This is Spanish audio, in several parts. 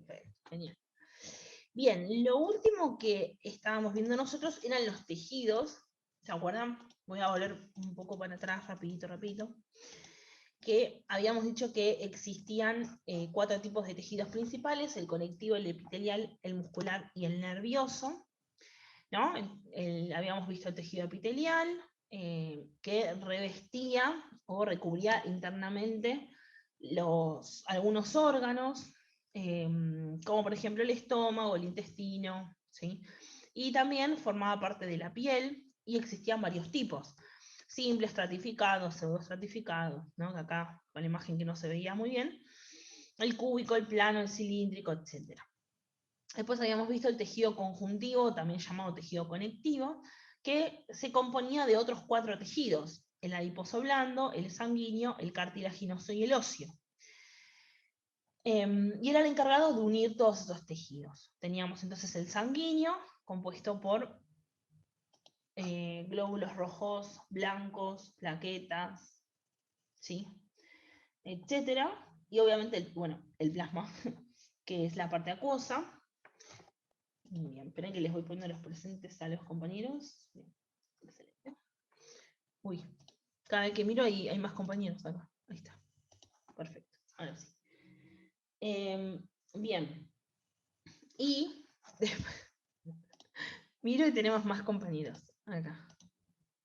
Perfecto, genial. Bien, lo último que estábamos viendo nosotros eran los tejidos, ¿se acuerdan? Voy a volver un poco para atrás, rapidito, que habíamos dicho que existían 4 tipos de tejidos principales: el conectivo, el epitelial, el muscular y el nervioso, ¿no? Habíamos visto el tejido epitelial, que revestía o recubría internamente algunos órganos, como por ejemplo el estómago, el intestino, ¿sí? Y también formaba parte de la piel, y existían varios tipos: simple, estratificado, pseudoestratificado, ¿no? Que acá con la imagen que no se veía muy bien, el cúbico, el plano, el cilíndrico, etc. Después habíamos visto el tejido conjuntivo, también llamado tejido conectivo, que se componía de otros 4 tejidos: el adiposo blando, el sanguíneo, el cartilaginoso y el óseo. Y era el encargado de unir todos estos tejidos. Teníamos entonces el sanguíneo, compuesto por glóbulos rojos, blancos, plaquetas, ¿sí? Etcétera. Y obviamente, el plasma, que es la parte acuosa. Bien, esperen que les voy poniendo los presentes a los compañeros. Bien, excelente. Uy, cada vez que miro hay más compañeros acá. Ahí está. Perfecto. Ahora sí. Bien. Y después, miro y tenemos más compañeros. Acá.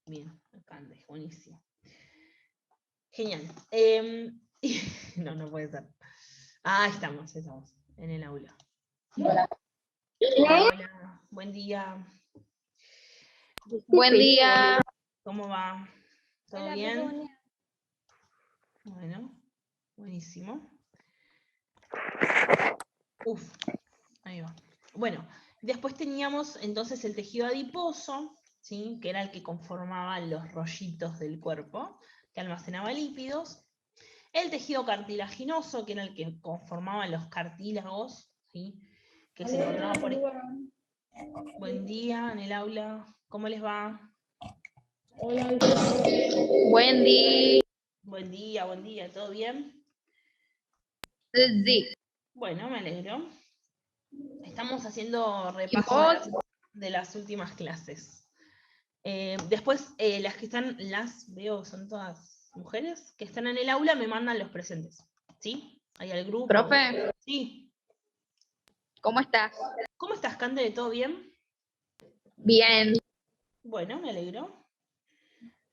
Bien, acá Andrés, buenísimo. Genial. No puede ser. Ah, estamos en el aula. Hola. Hola, buen día. Buen día. ¿Cómo va? ¿Todo Hola, bien? Bueno, buenísimo. Uf, ahí va. Bueno, después teníamos entonces el tejido adiposo, ¿sí? Que era el que conformaba los rollitos del cuerpo, que almacenaba lípidos. El tejido cartilaginoso, que era el que conformaba los cartílagos, ¿sí? Que se encontraba por... Buen día en el aula, ¿cómo les va? Hola. Buen día. Buen día, ¿todo bien? Sí. Bueno, me alegro. Estamos haciendo ¿Y repaso vos? de las últimas clases. Después, las que están, veo, son todas mujeres, que están en el aula, me mandan los presentes, ¿sí? Ahí al grupo. Profe, Sí. ¿cómo estás? ¿Cómo estás, Cande? ¿Todo bien? Bien. Bueno, me alegro.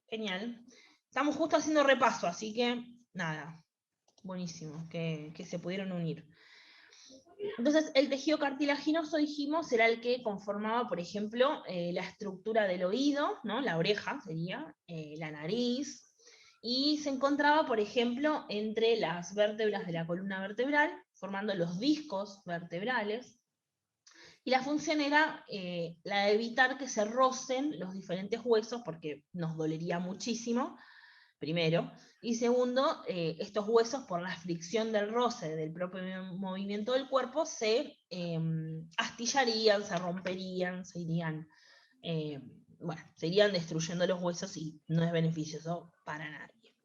Genial. Estamos justo haciendo repaso, así que, nada, buenísimo, que se pudieron unir. Entonces, el tejido cartilaginoso, dijimos, era el que conformaba, por ejemplo, la estructura del oído, ¿no? La oreja sería, la nariz, y se encontraba, por ejemplo, entre las vértebras de la columna vertebral, formando los discos vertebrales, y la función era la de evitar que se rocen los diferentes huesos, porque nos dolería muchísimo, primero, y segundo, estos huesos, por la fricción del roce del propio movimiento del cuerpo, se astillarían, se romperían, se irían destruyendo los huesos, y no es beneficioso para nadie.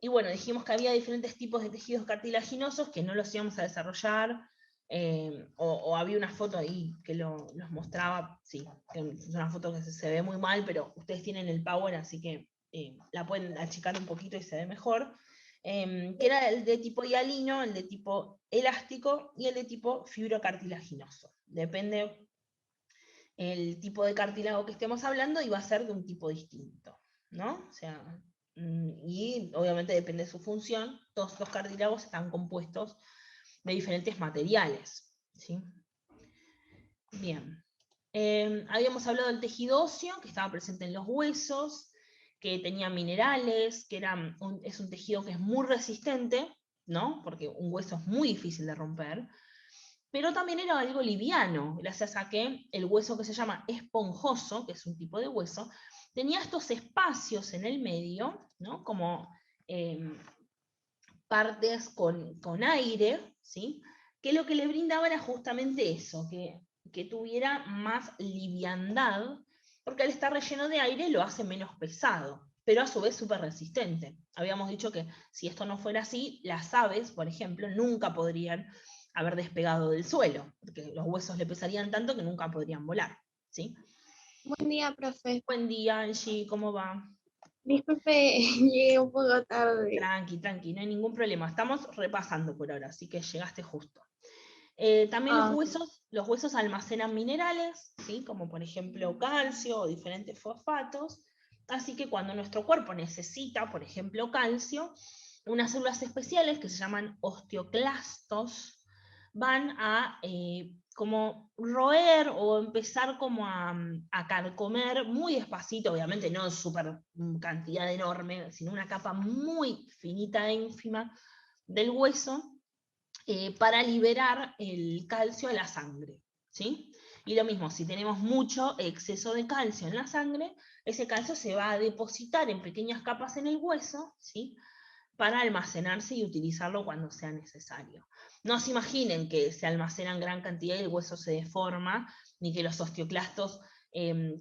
Y bueno, dijimos que había diferentes tipos de tejidos cartilaginosos que no los íbamos a desarrollar, o había una foto ahí que los mostraba, sí, es una foto que se ve muy mal, pero ustedes tienen el Power, así que la pueden achicar un poquito y se ve mejor, que era el de tipo hialino, el de tipo elástico y el de tipo fibrocartilaginoso. Depende el tipo de cartílago que estemos hablando, y va a ser de un tipo distinto, ¿no? O sea, y obviamente depende de su función. Todos los cartílagos están compuestos de diferentes materiales, ¿sí? Bien. Habíamos hablado del tejido óseo, que estaba presente en los huesos, que tenía minerales, que es un tejido que es muy resistente, ¿no? Porque un hueso es muy difícil de romper, pero también era algo liviano, gracias a que el hueso, que se llama esponjoso, que es un tipo de hueso, tenía estos espacios en el medio, ¿no? Como partes con aire, ¿sí? Que lo que le brindaba era justamente eso, que tuviera más liviandad, porque al estar relleno de aire lo hace menos pesado, pero a su vez súper resistente. Habíamos dicho que si esto no fuera así, las aves, por ejemplo, nunca podrían haber despegado del suelo, porque los huesos le pesarían tanto que nunca podrían volar, ¿sí? Buen día, profe. Buen día, Angie, ¿cómo va? Disculpe, llegué un poco tarde. Tranqui, no hay ningún problema. Estamos repasando por ahora, así que llegaste justo. También los huesos almacenan minerales, ¿sí? Como por ejemplo calcio o diferentes fosfatos. Así que cuando nuestro cuerpo necesita, por ejemplo, calcio, unas células especiales que se llaman osteoclastos van a como roer o empezar como a carcomer muy despacito, obviamente no súper cantidad enorme, sino una capa muy finita e ínfima del hueso, para liberar el calcio a la sangre, ¿sí? Y lo mismo, si tenemos mucho exceso de calcio en la sangre, ese calcio se va a depositar en pequeñas capas en el hueso, ¿sí? Para almacenarse y utilizarlo cuando sea necesario. No se imaginen que se almacenan gran cantidad y el hueso se deforma, ni que los osteoclastos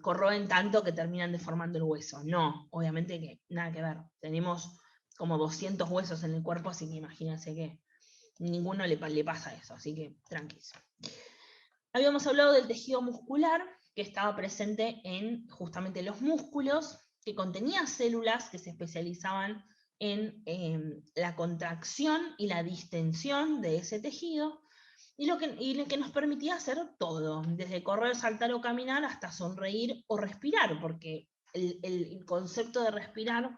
corroen tanto que terminan deformando el hueso. No, obviamente que nada que ver. Tenemos como 200 huesos en el cuerpo, así que imagínense que ninguno le pasa eso, así que tranquilos. Habíamos hablado del tejido muscular, que estaba presente en justamente los músculos, que contenía células que se especializaban en la contracción y la distensión de ese tejido, y lo que nos permitía hacer todo, desde correr, saltar o caminar hasta sonreír o respirar, porque el concepto de respirar,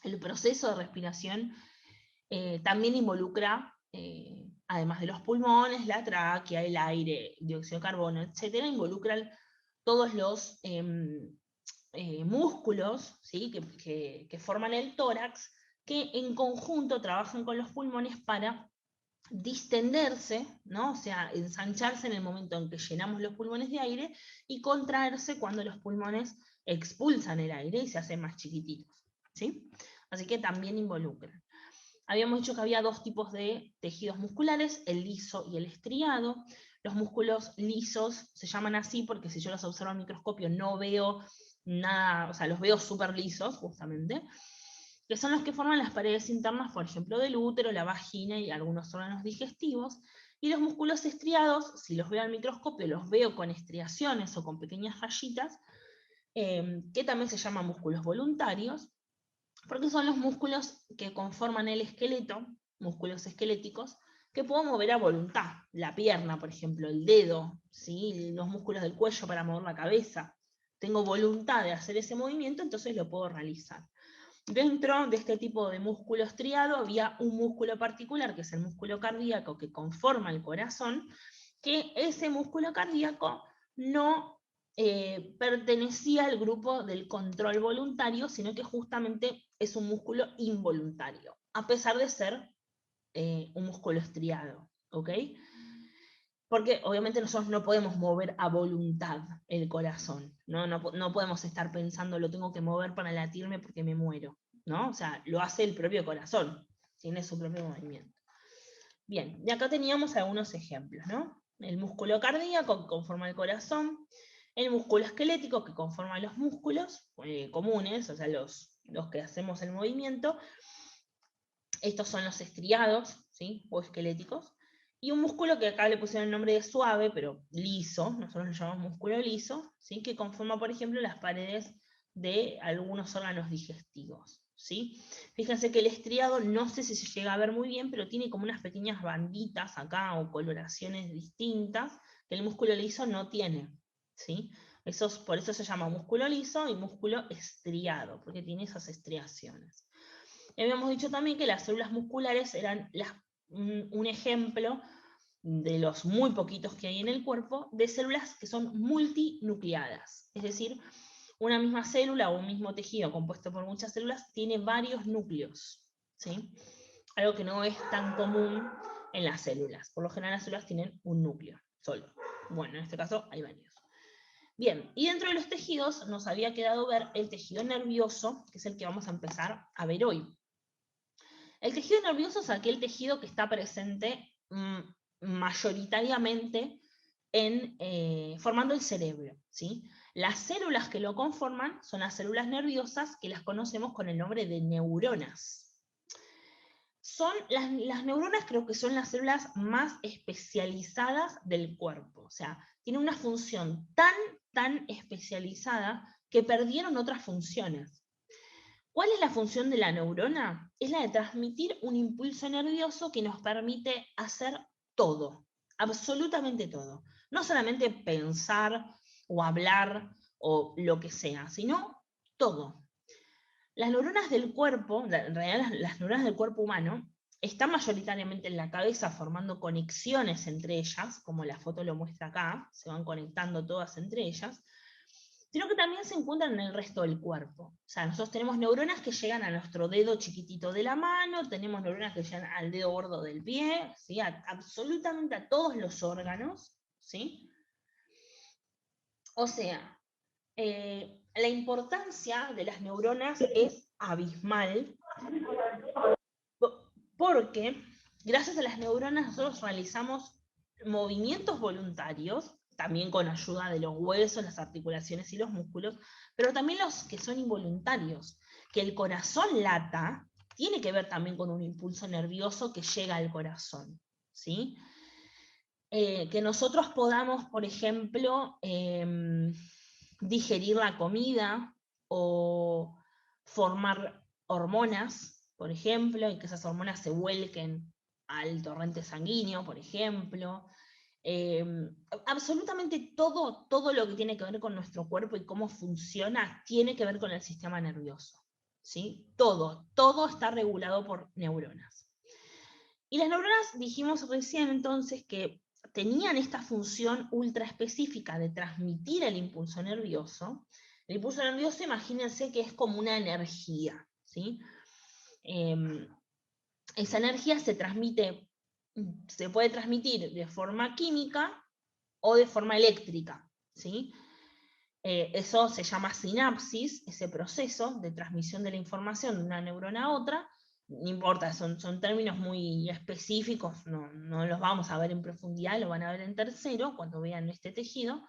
el proceso de respiración, también involucra, además de los pulmones, la tráquea, el aire, dióxido de carbono, etc., involucran todos los músculos, ¿sí? que forman el tórax, que en conjunto trabajan con los pulmones para distenderse, ¿no? O sea, ensancharse en el momento en que llenamos los pulmones de aire y contraerse cuando los pulmones expulsan el aire y se hacen más chiquititos, ¿sí? Así que también involucran. Habíamos dicho que había dos tipos de tejidos musculares, el liso y el estriado. Los músculos lisos se llaman así porque si yo los observo al microscopio no veo nada, o sea, los veo súper lisos, justamente, que son los que forman las paredes internas, por ejemplo, del útero, la vagina y algunos órganos digestivos. Y los músculos estriados, si los veo al microscopio, los veo con estriaciones o con pequeñas rayitas, que también se llaman músculos voluntarios, porque son los músculos que conforman el esqueleto, músculos esqueléticos, que puedo mover a voluntad. La pierna, por ejemplo, el dedo, ¿sí? Los músculos del cuello para mover la cabeza. Tengo voluntad de hacer ese movimiento, entonces lo puedo realizar. Dentro de este tipo de músculo estriado había un músculo particular, que es el músculo cardíaco, que conforma el corazón, que ese músculo cardíaco no pertenecía al grupo del control voluntario, sino que justamente es un músculo involuntario, a pesar de ser un músculo estriado, ¿ok? Porque obviamente nosotros no podemos mover a voluntad el corazón, no podemos estar pensando lo tengo que mover para latirme porque me muero, ¿no? O sea, lo hace el propio corazón, tiene su propio movimiento. Bien, y acá teníamos algunos ejemplos, ¿no? El músculo cardíaco que conforma el corazón, el músculo esquelético que conforma los músculos comunes, o sea, los que hacemos el movimiento. Estos son los estriados, ¿sí? O esqueléticos. Y un músculo que acá le pusieron el nombre de suave, pero liso, nosotros lo llamamos músculo liso, ¿sí? Que conforma, por ejemplo, las paredes de algunos órganos digestivos, ¿sí? Fíjense que el estriado, no sé si se llega a ver muy bien, pero tiene como unas pequeñas banditas acá, o coloraciones distintas, que el músculo liso no tiene, ¿sí? Por eso se llama músculo liso y músculo estriado, porque tiene esas estriaciones. Habíamos dicho también que las células musculares eran un ejemplo de los muy poquitos que hay en el cuerpo, de células que son multinucleadas. Es decir, una misma célula o un mismo tejido compuesto por muchas células tiene varios núcleos, ¿sí? Algo que no es tan común en las células. Por lo general las células tienen un núcleo solo. Bueno, en este caso hay varios. Bien, y dentro de los tejidos nos había quedado ver el tejido nervioso, que es el que vamos a empezar a ver hoy. El tejido nervioso es aquel tejido que está presente mayoritariamente formando el cerebro, ¿sí? Las células que lo conforman son las células nerviosas, que las conocemos con el nombre de neuronas. Las neuronas creo que son las células más especializadas del cuerpo, o sea, tienen una función tan especializada que perdieron otras funciones. ¿Cuál es la función de la neurona? Es la de transmitir un impulso nervioso que nos permite hacer todo, absolutamente todo. No solamente pensar o hablar o lo que sea, sino todo. Las neuronas del cuerpo, en realidad las neuronas del cuerpo humano, están mayoritariamente en la cabeza formando conexiones entre ellas, como la foto lo muestra acá, se van conectando todas entre ellas, sino que también se encuentran en el resto del cuerpo. O sea, nosotros tenemos neuronas que llegan a nuestro dedo chiquitito de la mano, tenemos neuronas que llegan al dedo gordo del pie, ¿sí? Absolutamente a todos los órganos, ¿sí? O sea, la importancia de las neuronas es abismal, porque gracias a las neuronas nosotros realizamos movimientos voluntarios, también con ayuda de los huesos, las articulaciones y los músculos, pero también los que son involuntarios. Que el corazón lata tiene que ver también con un impulso nervioso que llega al corazón, ¿sí? Que nosotros podamos, por ejemplo, digerir la comida o formar hormonas, por ejemplo, y que esas hormonas se vuelquen al torrente sanguíneo, por ejemplo. Absolutamente todo lo que tiene que ver con nuestro cuerpo y cómo funciona tiene que ver con el sistema nervioso, ¿sí? Todo está regulado por neuronas. Y las neuronas, dijimos recién entonces, que tenían esta función ultra específica de transmitir el impulso nervioso. El impulso nervioso, imagínense que es como una energía, ¿sí? Esa energía se puede transmitir de forma química o de forma eléctrica, ¿sí? Eso se llama sinapsis, ese proceso de transmisión de la información de una neurona a otra. No importa, son términos muy específicos, no los vamos a ver en profundidad, lo van a ver en tercero, cuando vean este tejido,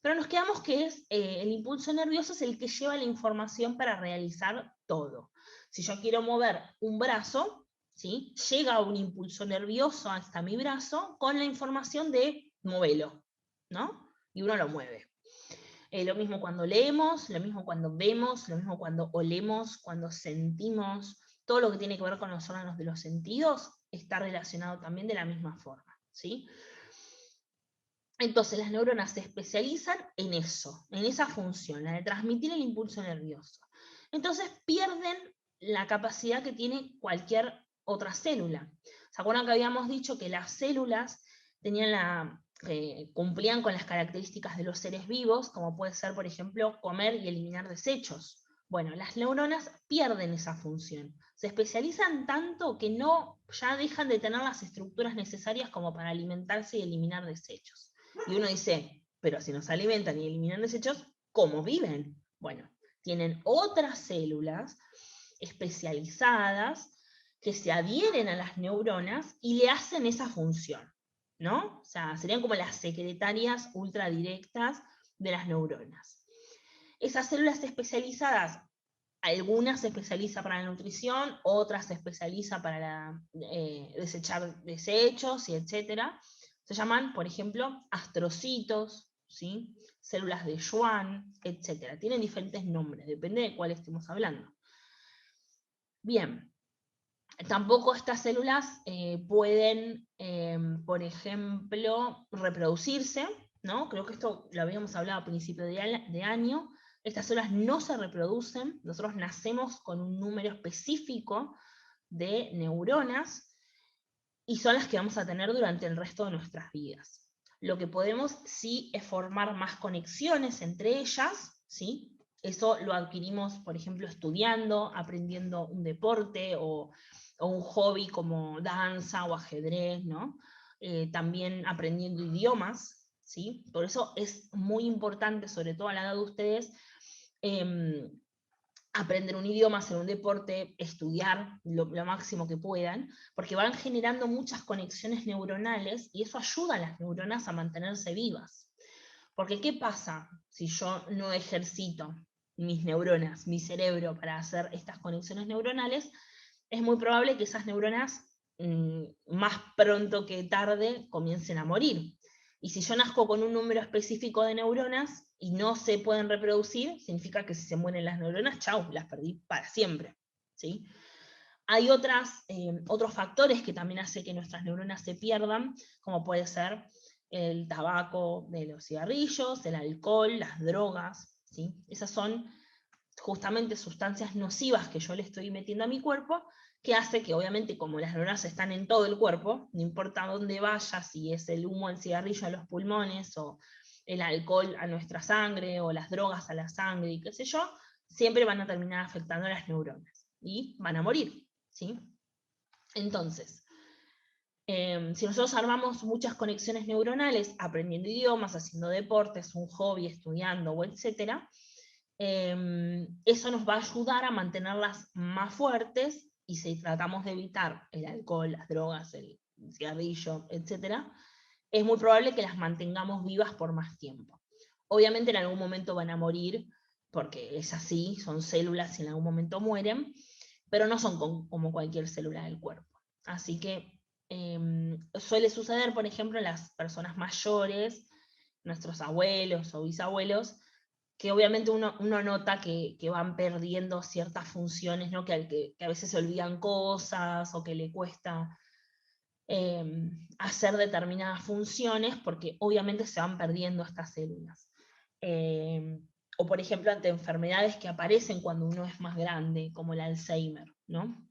pero nos quedamos que es el impulso nervioso es el que lleva la información para realizar todo. Si yo quiero mover un brazo, ¿sí? Llega un impulso nervioso hasta mi brazo con la información de móvelo, ¿no? Y uno lo mueve. Lo mismo cuando leemos, lo mismo cuando vemos, lo mismo cuando olemos, cuando sentimos, todo lo que tiene que ver con los órganos de los sentidos está relacionado también de la misma forma, ¿sí? Entonces las neuronas se especializan en eso, en esa función, la de transmitir el impulso nervioso. Entonces pierden la capacidad que tiene cualquier otra célula. ¿Se acuerdan que habíamos dicho que las células tenían cumplían con las características de los seres vivos, como puede ser, por ejemplo, comer y eliminar desechos? Bueno, las neuronas pierden esa función. Se especializan tanto que ya dejan de tener las estructuras necesarias como para alimentarse y eliminar desechos. Y uno dice, pero si nos alimentan y eliminan desechos, ¿cómo viven? Bueno, tienen otras células especializadas que se adhieren a las neuronas y le hacen esa función, ¿no? O sea, serían como las secretarias ultradirectas de las neuronas. Esas células especializadas, algunas se especializan para la nutrición, otras se especializan para desechar desechos, y etcétera. Se llaman, por ejemplo, astrocitos, ¿sí? Células de Schwann, etc. Tienen diferentes nombres, depende de cuál estemos hablando. Bien, tampoco estas células pueden, por ejemplo, reproducirse, ¿no? Creo que esto lo habíamos hablado a principio de año. Estas células no se reproducen, nosotros nacemos con un número específico de neuronas, y son las que vamos a tener durante el resto de nuestras vidas. Lo que podemos sí es formar más conexiones entre ellas, ¿sí? Eso lo adquirimos, por ejemplo, estudiando, aprendiendo un deporte o un hobby como danza o ajedrez, ¿no? También aprendiendo idiomas, ¿sí? Por eso es muy importante, sobre todo a la edad de ustedes, aprender un idioma, hacer un deporte, estudiar lo máximo que puedan, porque van generando muchas conexiones neuronales y eso ayuda a las neuronas a mantenerse vivas. Porque ¿qué pasa si yo no ejercito mis neuronas, mi cerebro para hacer estas conexiones neuronales? Es muy probable que esas neuronas más pronto que tarde comiencen a morir. Y si yo nazco con un número específico de neuronas y no se pueden reproducir, significa que si se mueren las neuronas, chau, las perdí para siempre. ¿Sí? Hay otros factores que también hacen que nuestras neuronas se pierdan, como puede ser el tabaco de los cigarrillos, el alcohol, las drogas. ¿Sí? Esas son justamente sustancias nocivas que yo le estoy metiendo a mi cuerpo, que hace que obviamente como las neuronas están en todo el cuerpo, no importa dónde vaya, si es el humo del cigarrillo a los pulmones, o el alcohol a nuestra sangre, o las drogas a la sangre, y qué sé yo, siempre van a terminar afectando a las neuronas, y van a morir. ¿Sí? Entonces, si nosotros armamos muchas conexiones neuronales, aprendiendo idiomas, haciendo deportes, un hobby, estudiando, o etcétera, eso nos va a ayudar a mantenerlas más fuertes, y si tratamos de evitar el alcohol, las drogas, el cigarrillo, etcétera, es muy probable que las mantengamos vivas por más tiempo. Obviamente en algún momento van a morir, porque es así, son células y en algún momento mueren, pero no son como cualquier célula del cuerpo. Así que suele suceder, por ejemplo, en las personas mayores, nuestros abuelos o bisabuelos, que obviamente uno nota que van perdiendo ciertas funciones, ¿no? que a veces se olvidan cosas, o que le cuesta hacer determinadas funciones, porque obviamente se van perdiendo estas células. O por ejemplo, ante enfermedades que aparecen cuando uno es más grande, como el Alzheimer, ¿no?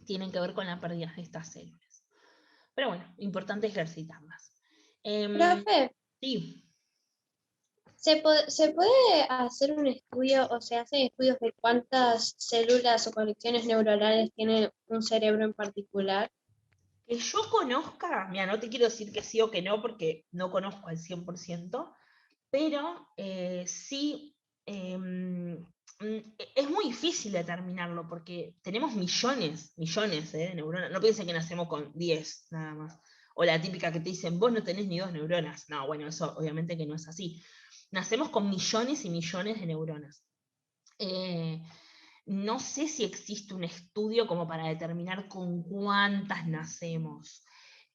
Tienen que ver con la pérdida de estas células. Pero bueno, importante ejercitarlas. Profe, Sí. ¿se puede hacer un estudio o se hacen estudios de cuántas células o conexiones neuronales tiene un cerebro en particular? Que yo conozca, mira, no te quiero decir que sí o que no, porque no conozco al 100%, pero sí, es muy difícil determinarlo, porque tenemos millones de neuronas. No piensen que nacemos con 10 nada más. O la típica que te dicen, vos no tenés ni 2 neuronas. No, bueno, eso obviamente que no es así. Nacemos con millones y millones de neuronas. No sé si existe un estudio como para determinar con cuántas nacemos.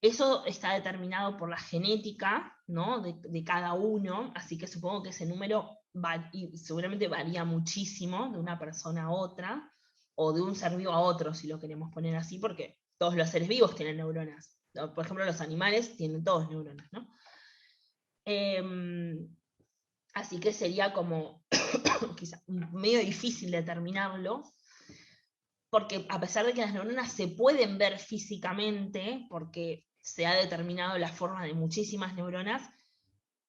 Eso está determinado por la genética, ¿no? de cada uno, así que supongo que ese número seguramente varía muchísimo de una persona a otra, o de un ser vivo a otro, si lo queremos poner así, porque todos los seres vivos tienen neuronas. Por ejemplo, los animales tienen todos neuronas, ¿no? Así que sería como quizá medio difícil determinarlo, porque a pesar de que las neuronas se pueden ver físicamente, porque se ha determinado la forma de muchísimas neuronas,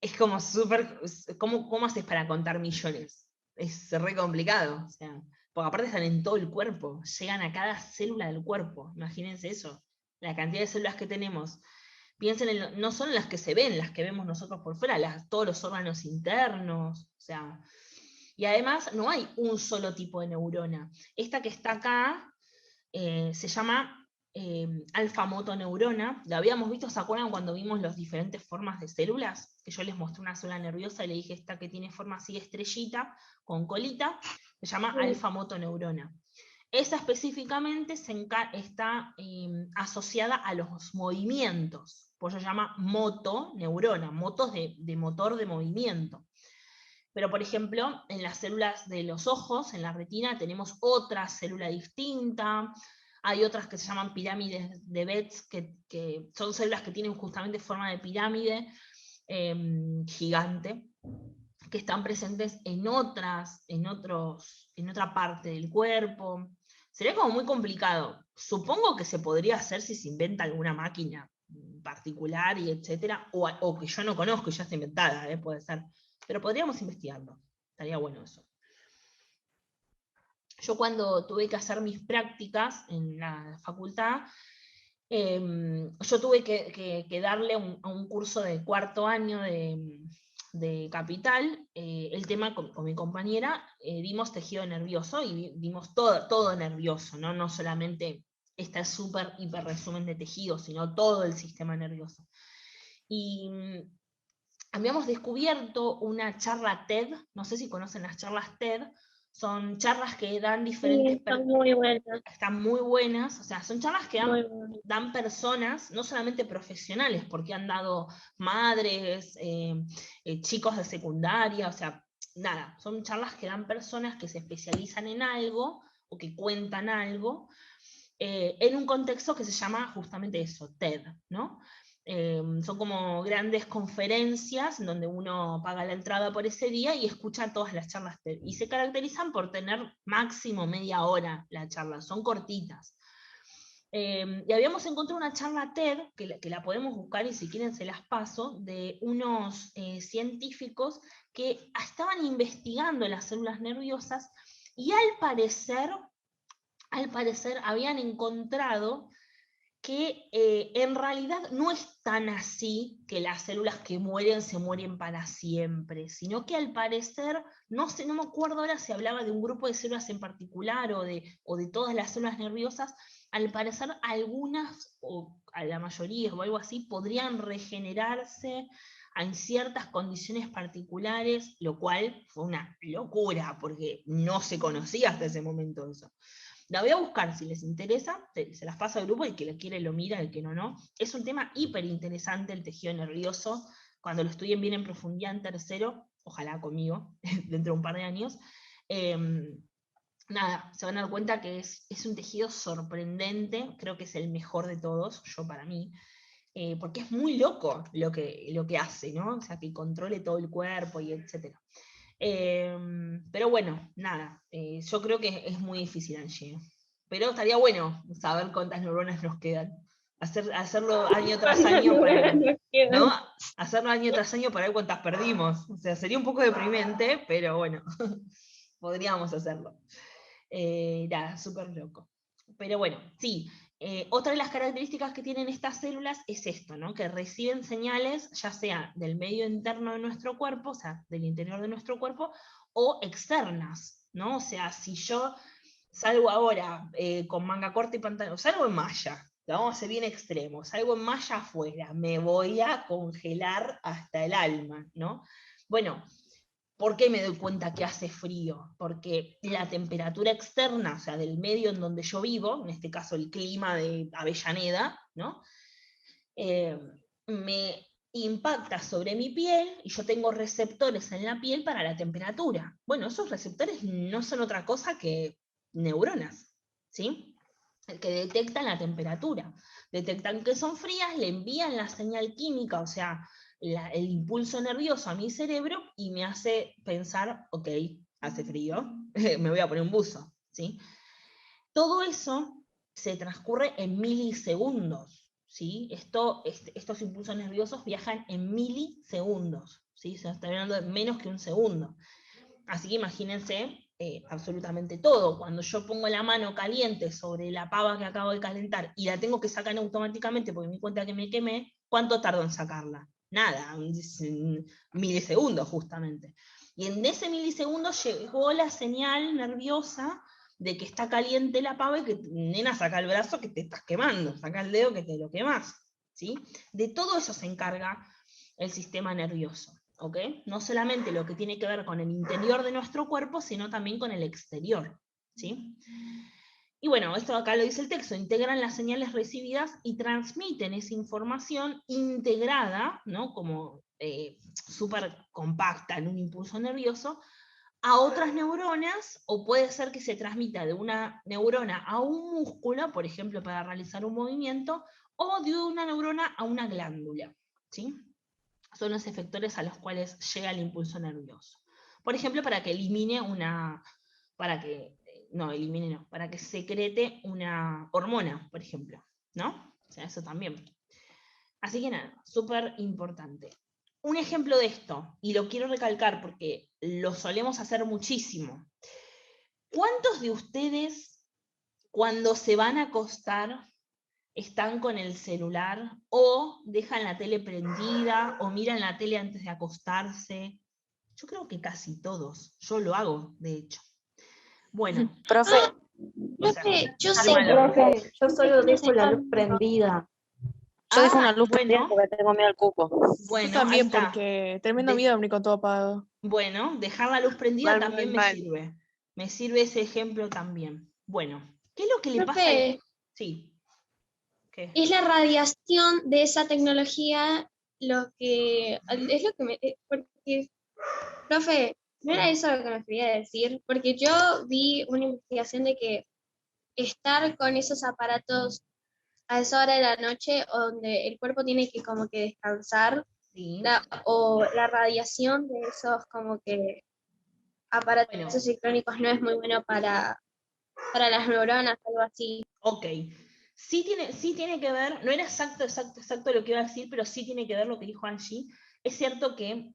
es como súper, ¿cómo haces para contar millones? Es re complicado, o sea, porque aparte están en todo el cuerpo, llegan a cada célula del cuerpo, imagínense eso, la cantidad de células que tenemos. Piensen no son las que se ven, las que vemos nosotros por fuera, todos los órganos internos, o sea, y además no hay un solo tipo de neurona. Esta que está acá se llama alfa-motoneurona. La habíamos visto, ¿se acuerdan cuando vimos las diferentes formas de células? Que yo les mostré una célula nerviosa y le dije esta que tiene forma así estrellita, con colita, se llama alfa-motoneurona. Esa específicamente está asociada a los movimientos, por eso se llama motoneurona, motos de motor de movimiento. Pero, por ejemplo, en las células de los ojos, en la retina, tenemos otra célula distinta. Hay otras que se llaman pirámides de Betz, que son células que tienen justamente forma de pirámide gigante, que están presentes en otra parte del cuerpo. Sería como muy complicado. Supongo que se podría hacer si se inventa alguna máquina particular y etcétera, o que yo no conozco y ya está inventada, puede ser. Pero podríamos investigarlo, estaría bueno eso. Yo cuando tuve que hacer mis prácticas en la facultad, yo tuve que darle a un curso de cuarto año de Capital, el tema con mi compañera, dimos tejido nervioso y dimos todo nervioso, ¿no? No solamente este súper hiper resumen de tejido, sino todo el sistema nervioso. Y habíamos descubierto una charla TED, no sé si conocen las charlas TED, son charlas que dan diferentes Sí, son muy buenas. están muy buenas, o sea, son charlas que Muy buenas. dan personas, no solamente profesionales, porque han dado madres, chicos de secundaria, o sea, nada, son charlas que dan personas que se especializan en algo o que cuentan algo, en un contexto que se llama justamente eso, TED, ¿no? Son como grandes conferencias en donde uno paga la entrada por ese día y escucha todas las charlas TED. Y se caracterizan por tener máximo media hora la charla, son cortitas. Y habíamos encontrado una charla TED, que la podemos buscar y si quieren se las paso, de unos científicos que estaban investigando las células nerviosas y al parecer habían encontrado que en realidad no es tan así que las células que mueren se mueren para siempre, sino que al parecer, no me acuerdo ahora si hablaba de un grupo de células en particular o de todas las células nerviosas, al parecer algunas, o a la mayoría o algo así, podrían regenerarse en ciertas condiciones particulares, lo cual fue una locura, porque no se conocía hasta ese momento eso. La voy a buscar, si les interesa, se las paso al grupo, el que lo quiere lo mira, el que no, no. Es un tema hiper interesante el tejido nervioso, cuando lo estudien bien en profundidad en tercero, ojalá conmigo, dentro de un par de años, nada, se van a dar cuenta que es un tejido sorprendente, creo que es el mejor de todos, yo para mí, porque es muy loco lo que hace, ¿no? O sea, que controle todo el cuerpo y etcétera. Pero bueno, nada, yo creo que es muy difícil, Angie. Pero estaría bueno saber cuántas neuronas nos quedan. Hacerlo año tras año para, ¿no? Hacerlo año tras año para ver cuántas perdimos. O sea, sería un poco deprimente, pero bueno, podríamos hacerlo. Nada, súper loco. Pero bueno, sí. Otra de las características que tienen estas células es esto, ¿no? Que reciben señales, ya sea del medio interno de nuestro cuerpo, o sea, del interior de nuestro cuerpo, o externas, ¿no? O sea, si yo salgo ahora con manga corta y pantalón, salgo en malla, lo vamos a hacer bien extremo, salgo en malla afuera, me voy a congelar hasta el alma, ¿no? Bueno, ¿por qué me doy cuenta que hace frío? Porque la temperatura externa, o sea, del medio en donde yo vivo, en este caso el clima de Avellaneda, ¿no? Me impacta sobre mi piel y yo tengo receptores en la piel para la temperatura. Bueno, esos receptores no son otra cosa que neuronas, ¿sí? Que detectan la temperatura. Detectan que son frías, le envían la señal química, o sea, el impulso nervioso a mi cerebro y me hace pensar, ok, hace frío, me voy a poner un buzo, ¿sí? Todo eso se transcurre en milisegundos, ¿sí? Estos impulsos nerviosos viajan en milisegundos, ¿sí? Se está hablando de menos que un segundo. Así que imagínense absolutamente todo. Cuando yo pongo la mano caliente sobre la pava que acabo de calentar y la tengo que sacar automáticamente porque me di cuenta que me quemé, ¿cuánto tardo en sacarla? Nada, milisegundos justamente. Y en ese milisegundo llegó la señal nerviosa de que está caliente la pava y que, nena, saca el brazo que te estás quemando, saca el dedo que te lo quemás, ¿sí? De todo eso se encarga el sistema nervioso. ¿Okay? No solamente lo que tiene que ver con el interior de nuestro cuerpo, sino también con el exterior, ¿sí? Y bueno, esto acá lo dice el texto, integran las señales recibidas y transmiten esa información integrada, ¿no? Como súper compacta en un impulso nervioso, a otras neuronas, o puede ser que se transmita de una neurona a un músculo, por ejemplo, para realizar un movimiento, o de una neurona a una glándula, ¿sí? Son los efectores a los cuales llega el impulso nervioso. Por ejemplo, para que para que secrete una hormona, por ejemplo, ¿no? O sea, eso también. Así que nada, súper importante. Un ejemplo de esto, y lo quiero recalcar porque lo solemos hacer muchísimo. ¿Cuántos de ustedes, cuando se van a acostar, están con el celular o dejan la tele prendida o miran la tele antes de acostarse? Yo creo que casi todos. Yo lo hago, de hecho. Bueno. Profe, Profe, yo sé, profe, yo solo dejo la luz prendida. Yo dejo una luz prendida bueno, porque tengo miedo al cuco. bueno, Yo también, ahí está. porque tremendo De- miedo dormir con todo apagado. Bueno, dejar la luz prendida Mal, también mal, me mal. sirve. Me sirve ese ejemplo también. Bueno, ¿qué es lo que le pasa Profe, Sí. ¿Qué? es la radiación de esa tecnología lo que es lo que me porque, profe, no era eso lo que me quería decir, porque yo vi una investigación de que estar con esos aparatos a esa hora de la noche donde el cuerpo tiene que como que descansar Sí. o la radiación de esos como que aparatos Bueno, electrónicos no es muy bueno para las neuronas, algo así. ok. Sí tiene que ver, no era exacto lo que iba a decir, pero sí tiene que ver lo que dijo Angie. Es cierto que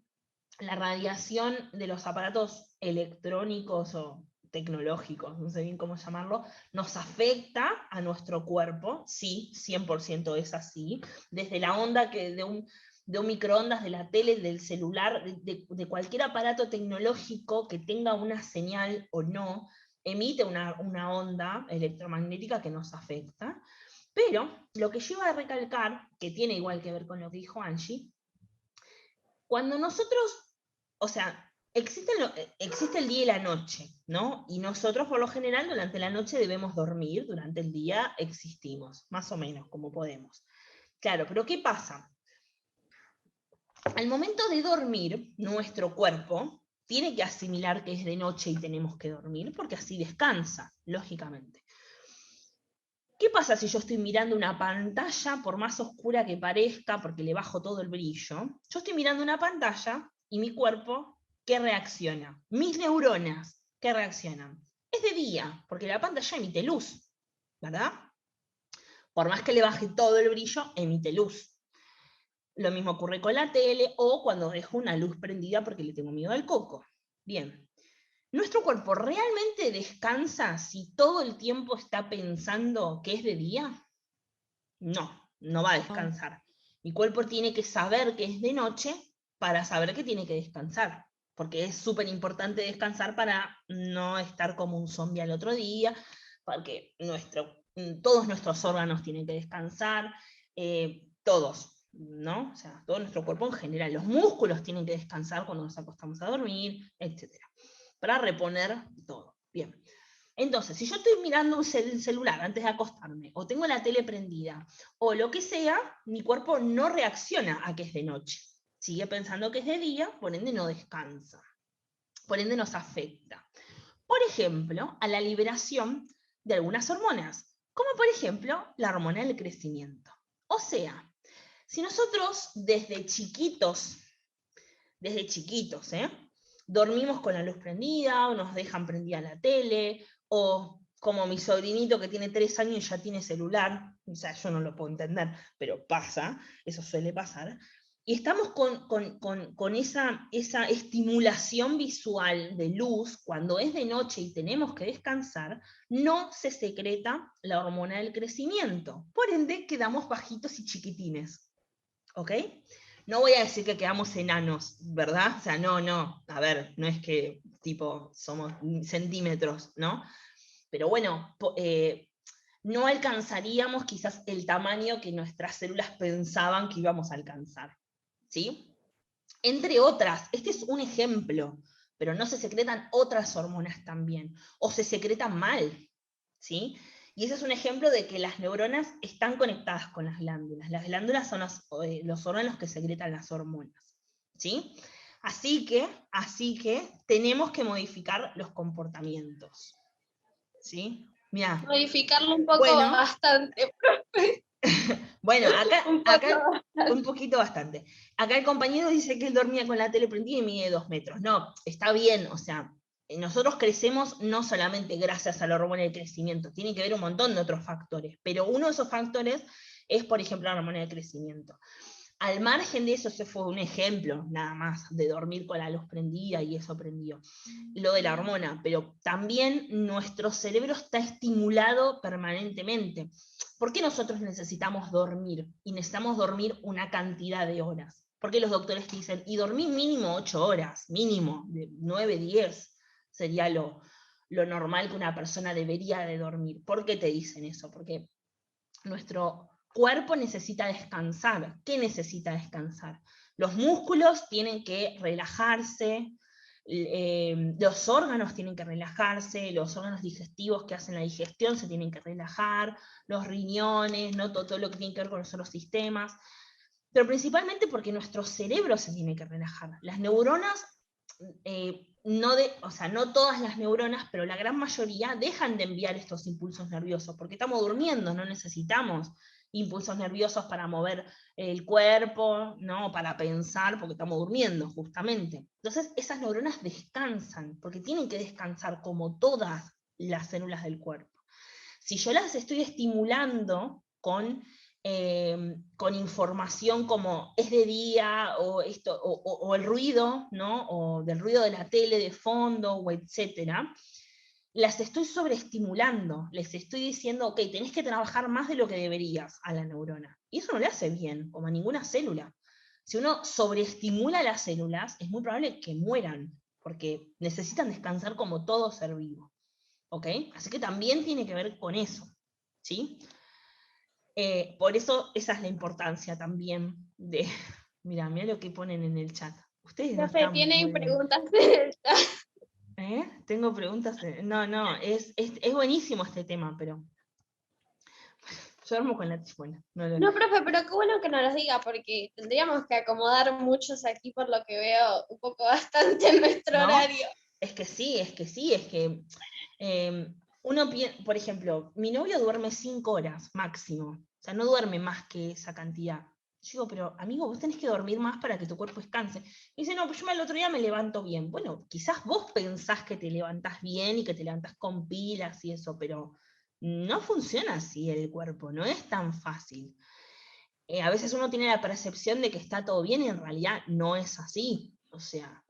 la radiación de los aparatos electrónicos o tecnológicos, no sé bien cómo llamarlo, nos afecta a nuestro cuerpo, sí, 100% es así, desde la onda de un microondas, de la tele, del celular, de cualquier aparato tecnológico que tenga una señal o no, emite una onda electromagnética que nos afecta. Pero lo que yo iba a recalcar, que tiene igual que ver con lo que dijo Angie, cuando nosotros, o sea, existe el día y la noche, ¿no? Y nosotros por lo general durante la noche debemos dormir, durante el día existimos, más o menos, como podemos. Claro, pero ¿qué pasa? Al momento de dormir, nuestro cuerpo tiene que asimilar que es de noche y tenemos que dormir, porque así descansa, lógicamente. ¿Qué pasa si yo estoy mirando una pantalla, por más oscura que parezca, porque le bajo todo el brillo? Yo estoy mirando una pantalla y mi cuerpo, ¿qué reacciona? Mis neuronas, ¿qué reaccionan? Es de día, porque la pantalla emite luz, ¿verdad? Por más que le baje todo el brillo, emite luz. Lo mismo ocurre con la tele o cuando dejo una luz prendida porque le tengo miedo al coco. Bien. ¿Nuestro cuerpo realmente descansa si todo el tiempo está pensando que es de día? No, no va a descansar. Mi cuerpo tiene que saber que es de noche para saber que tiene que descansar, porque es súper importante descansar para no estar como un zombie al otro día, porque todos nuestros órganos tienen que descansar, todos, ¿no? O sea, todo nuestro cuerpo en general, los músculos tienen que descansar cuando nos acostamos a dormir, etc. Para reponer todo. Bien. Entonces, si yo estoy mirando un celular antes de acostarme, o tengo la tele prendida, o lo que sea, mi cuerpo no reacciona a que es de noche. Sigue pensando que es de día, por ende no descansa. Por ende nos afecta. Por ejemplo, a la liberación de algunas hormonas, como por ejemplo la hormona del crecimiento. O sea, si nosotros desde chiquitos, dormimos con la luz prendida, o nos dejan prendida la tele, o como mi sobrinito que tiene 3 años y ya tiene celular, o sea, yo no lo puedo entender, pero pasa, eso suele pasar, y estamos con esa estimulación visual de luz, cuando es de noche y tenemos que descansar, no se secreta la hormona del crecimiento, por ende quedamos bajitos y chiquitines, ¿ok? No voy a decir que quedamos enanos, ¿verdad? O sea, no, a ver, no es que tipo somos centímetros, ¿no? Pero bueno, no alcanzaríamos quizás el tamaño que nuestras células pensaban que íbamos a alcanzar, ¿sí? Entre otras, este es un ejemplo, pero no se secretan otras hormonas también, o se secretan mal, ¿sí? Y ese es un ejemplo de que las neuronas están conectadas con las glándulas. Las glándulas son los órganos que secretan las hormonas, ¿sí? Así que tenemos que modificar los comportamientos, ¿sí? Mirá. Modificarlo un poco Bueno. bastante. Bueno, acá bastante. un poquito bastante. Acá el compañero dice que él dormía con la tele prendida y mide 2 metros. No, está bien, o sea, nosotros crecemos no solamente gracias a la hormona del crecimiento, tiene que ver un montón de otros factores, pero uno de esos factores es, por ejemplo, la hormona del crecimiento. Al margen de eso, ese fue un ejemplo nada más de dormir con la luz prendida y eso prendió, lo de la hormona, pero también nuestro cerebro está estimulado permanentemente. ¿Por qué nosotros necesitamos dormir? Y necesitamos dormir una cantidad de horas. Porque los doctores te dicen, y dormí mínimo 8 horas, mínimo, de 9, 10, sería lo normal que una persona debería de dormir. ¿Por qué te dicen eso? Porque nuestro cuerpo necesita descansar. ¿Qué necesita descansar? Los músculos tienen que relajarse, los órganos tienen que relajarse, los órganos digestivos que hacen la digestión se tienen que relajar, los riñones, ¿no? Todo lo que tiene que ver con los otros sistemas, pero principalmente porque nuestro cerebro se tiene que relajar. Las neuronas, no todas las neuronas, pero la gran mayoría dejan de enviar estos impulsos nerviosos, porque estamos durmiendo, no necesitamos impulsos nerviosos para mover el cuerpo, ¿no? Para pensar, porque estamos durmiendo, justamente. Entonces, esas neuronas descansan, porque tienen que descansar como todas las células del cuerpo. Si yo las estoy estimulando con información como es de día, o el ruido, ¿no? O del ruido de la tele de fondo, o etcétera, las estoy sobreestimulando, les estoy diciendo, ok, tenés que trabajar más de lo que deberías a la neurona. Y eso no le hace bien, como a ninguna célula. Si uno sobreestimula las células, es muy probable que mueran, porque necesitan descansar como todo ser vivo. ¿Ok? Así que también tiene que ver con eso. ¿Sí? Por eso esa es la importancia también de... Mira lo que ponen en el chat. Ustedes no están tienen muy bien. preguntas. Tengo preguntas. No, es buenísimo este tema, pero yo duermo con la tijuana. No, profe, pero qué bueno que nos los diga, porque tendríamos que acomodar muchos aquí, por lo que veo, un poco bastante en nuestro ¿No? horario. Es que uno, por ejemplo, mi novio duerme 5 horas máximo, o sea, no duerme más que esa cantidad. Yo digo, pero amigo, vos tenés que dormir más para que tu cuerpo descanse. Y dice, no, pues yo el otro día me levanto bien. Bueno, quizás vos pensás que te levantás bien y que te levantás con pilas y eso, pero no funciona así el cuerpo, no es tan fácil. A veces uno tiene la percepción de que está todo bien y en realidad no es así. O sea,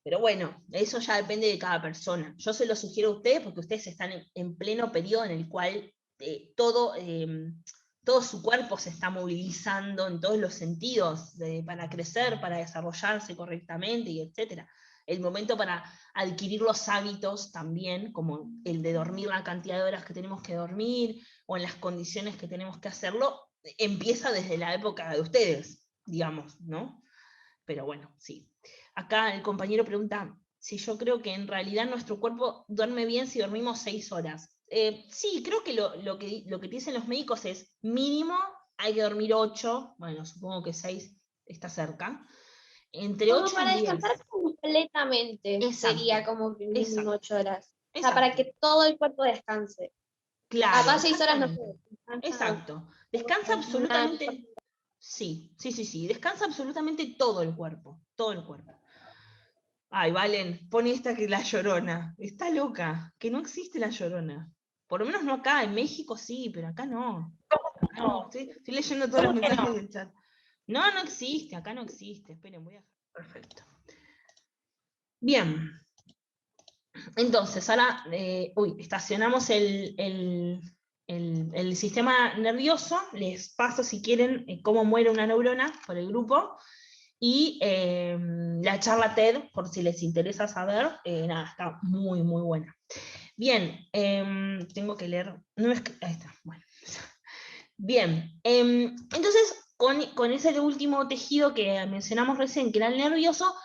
pero bueno, eso ya depende de cada persona. Yo se lo sugiero a ustedes porque ustedes están en pleno periodo en el cual todo su cuerpo se está movilizando en todos los sentidos, para crecer, para desarrollarse correctamente, y etc. El momento para adquirir los hábitos también, como el de dormir la cantidad de horas que tenemos que dormir, o en las condiciones que tenemos que hacerlo, empieza desde la época de ustedes, digamos, ¿no? Pero bueno, sí. Acá el compañero pregunta si yo creo que en realidad nuestro cuerpo duerme bien si dormimos 6 horas. Sí, creo que lo que dicen los médicos es mínimo hay que dormir 8, bueno, supongo que 6 está cerca, entre Como 8 para y 10. descansar completamente, Exacto, sería como que mínimo 8 horas. O sea, exacto. para que todo el cuerpo descanse. Claro, Capaz 6 horas no exactamente. sé. Exacto. Descansa absolutamente, sí, descansa absolutamente todo el cuerpo, todo el cuerpo. Ay, Valen, pone esta que la Llorona. Está loca, que no existe la Llorona. Por lo menos no acá, en México sí, pero acá no. No, estoy leyendo todos los mensajes del chat. No existe, acá no existe. Esperen, voy a... Perfecto. Bien. Entonces, ahora, estacionamos el sistema nervioso. Les paso, si quieren, cómo muere una neurona por el grupo. Y la charla TED, por si les interesa saber, está muy, muy buena. Bien, tengo que leer. No es que, ahí está, bueno. Bien, entonces, con ese último tejido que mencionamos recién, que era el nervioso,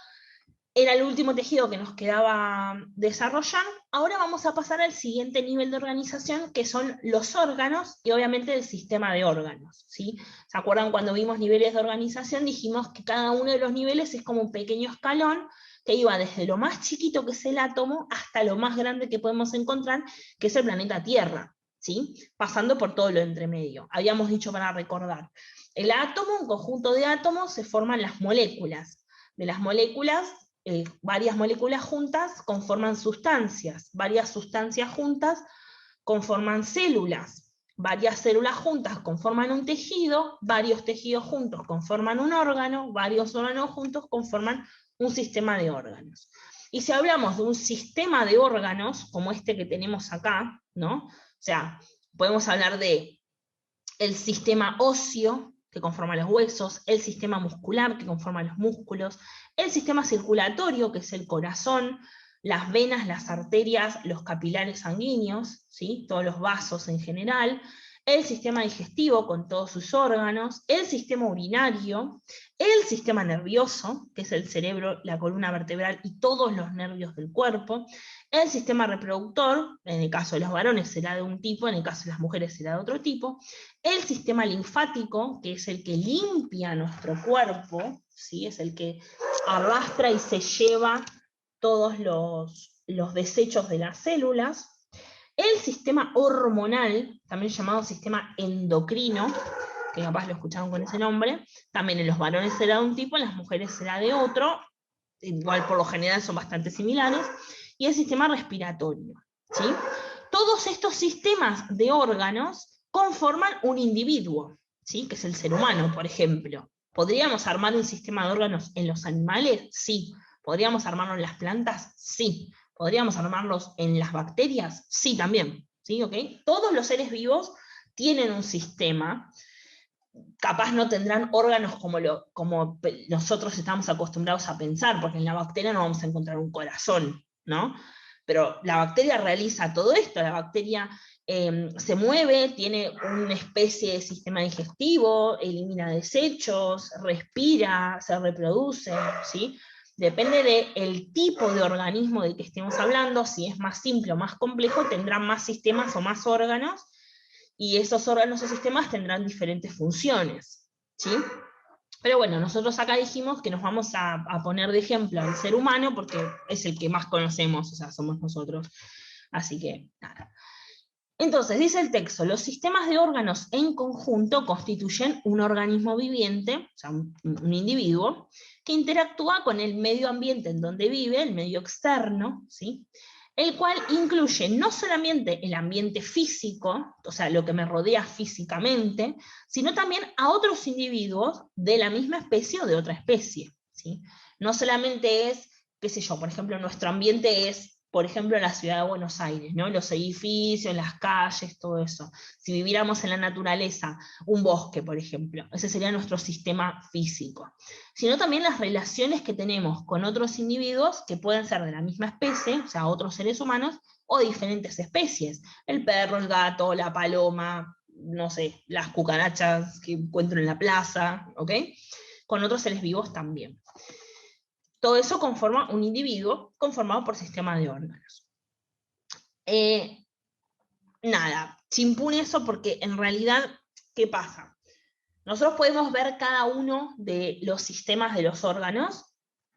era el último tejido que nos quedaba desarrollar. Ahora vamos a pasar al siguiente nivel de organización, que son los órganos y obviamente el sistema de órganos, ¿sí? ¿Se acuerdan cuando vimos niveles de organización? Dijimos que cada uno de los niveles es como un pequeño escalón que iba desde lo más chiquito, que es el átomo, hasta lo más grande que podemos encontrar, que es el planeta Tierra, ¿sí? Pasando por todo lo entremedio. Habíamos dicho, para recordar, el átomo, un conjunto de átomos, se forman las moléculas. De las moléculas, varias moléculas juntas conforman sustancias, varias sustancias juntas conforman células, varias células juntas conforman un tejido, varios tejidos juntos conforman un órgano, varios órganos juntos conforman un sistema de órganos. Y si hablamos de un sistema de órganos, como este que tenemos acá, ¿no? O sea, podemos hablar de el sistema óseo, que conforma los huesos, el sistema muscular, que conforma los músculos, el sistema circulatorio, que es el corazón, las venas, las arterias, los capilares sanguíneos, ¿sí? Todos los vasos en general, el sistema digestivo con todos sus órganos, el sistema urinario, el sistema nervioso, que es el cerebro, la columna vertebral y todos los nervios del cuerpo, el sistema reproductor, en el caso de los varones será de un tipo, en el caso de las mujeres será de otro tipo, el sistema linfático, que es el que limpia nuestro cuerpo, ¿sí? Es el que arrastra y se lleva todos los desechos de las células, el sistema hormonal, también llamado sistema endocrino, que capaz lo escucharon con ese nombre, también en los varones será de un tipo, en las mujeres será de otro, igual por lo general son bastante similares, y el sistema respiratorio, ¿sí? Todos estos sistemas de órganos conforman un individuo, ¿sí? Que es el ser humano, por ejemplo. ¿Podríamos armar un sistema de órganos en los animales? Sí. ¿Podríamos armarlo en las plantas? Sí. ¿Podríamos armarlos en las bacterias? Sí, también. ¿Sí? ¿Okay? Todos los seres vivos tienen un sistema. Capaz no tendrán órganos como nosotros estamos acostumbrados a pensar, porque en la bacteria no vamos a encontrar un corazón, ¿no? Pero la bacteria realiza todo esto, la bacteria se mueve, tiene una especie de sistema digestivo, elimina desechos, respira, se reproduce, ¿sí? Depende del tipo de organismo del que estemos hablando, si es más simple o más complejo, tendrán más sistemas o más órganos, y esos órganos o sistemas tendrán diferentes funciones, ¿sí? Pero bueno, nosotros acá dijimos que nos vamos a poner de ejemplo al ser humano, porque es el que más conocemos, o sea, somos nosotros. Así que, nada. Entonces, dice el texto, los sistemas de órganos en conjunto constituyen un organismo viviente, o sea, un individuo, que interactúa con el medio ambiente en donde vive, el medio externo, ¿sí? El cual incluye no solamente el ambiente físico, o sea, lo que me rodea físicamente, sino también a otros individuos de la misma especie o de otra especie, ¿sí? No solamente es, qué sé yo, por ejemplo, nuestro ambiente es, por ejemplo, la ciudad de Buenos Aires, ¿no? Los edificios, las calles, todo eso. Si viviéramos en la naturaleza, un bosque, por ejemplo, ese sería nuestro sistema físico. Sino también las relaciones que tenemos con otros individuos que pueden ser de la misma especie, o sea, otros seres humanos, o de diferentes especies. El perro, el gato, la paloma, no sé, las cucarachas que encuentro en la plaza, ¿ok? Con otros seres vivos también. Todo eso conforma un individuo conformado por sistema de órganos. Nada, chimpún eso porque en realidad, ¿qué pasa? Nosotros podemos ver cada uno de los sistemas de los órganos,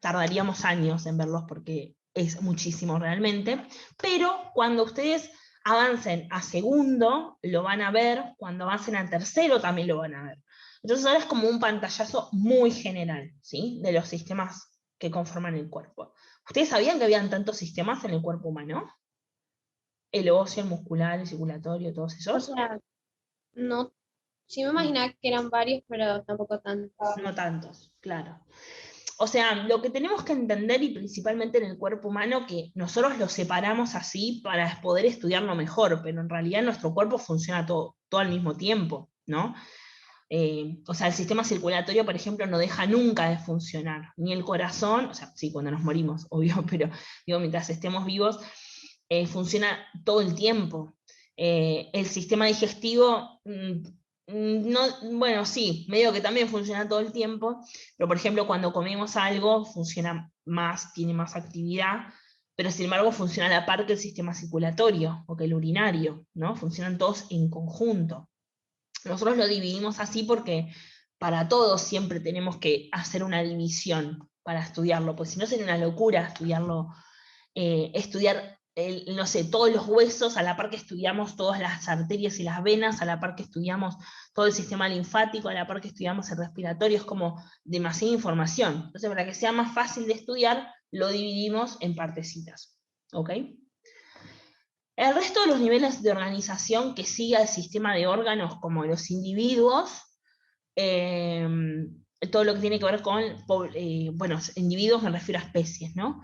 tardaríamos años en verlos porque es muchísimo realmente, pero cuando ustedes avancen a segundo, lo van a ver, cuando avancen a tercero también lo van a ver. Entonces ahora es como un pantallazo muy general, ¿sí? De los sistemas que conforman el cuerpo. ¿Ustedes sabían que habían tantos sistemas en el cuerpo humano? El óseo, el muscular, el circulatorio, todos O esos. sea, no, sí me imaginaba que eran varios, pero tampoco tantos. No tantos, claro. O sea, lo que tenemos que entender, y principalmente en el cuerpo humano, que nosotros lo separamos así para poder estudiarlo mejor, pero en realidad nuestro cuerpo funciona todo al mismo tiempo, ¿no? O sea, el sistema circulatorio, por ejemplo, no deja nunca de funcionar, ni el corazón, o sea, sí, cuando nos morimos, obvio, pero digo, mientras estemos vivos, funciona todo el tiempo. El sistema digestivo, no, bueno, sí, medio que también funciona todo el tiempo, pero por ejemplo, cuando comemos algo, funciona más, tiene más actividad, pero sin embargo funciona a la par que el sistema circulatorio, o que el urinario, ¿no? Funcionan todos en conjunto. Nosotros lo dividimos así porque para todos siempre tenemos que hacer una división para estudiarlo, pues si no sería una locura estudiarlo, estudiar, no sé, todos los huesos, a la par que estudiamos todas las arterias y las venas, a la par que estudiamos todo el sistema linfático, a la par que estudiamos el respiratorio, es como demasiada información. Entonces, para que sea más fácil de estudiar, lo dividimos en partecitas, ¿ok? El resto de los niveles de organización que sigue el sistema de órganos, como los individuos, todo lo que tiene que ver con, bueno, individuos me refiero a especies, ¿no?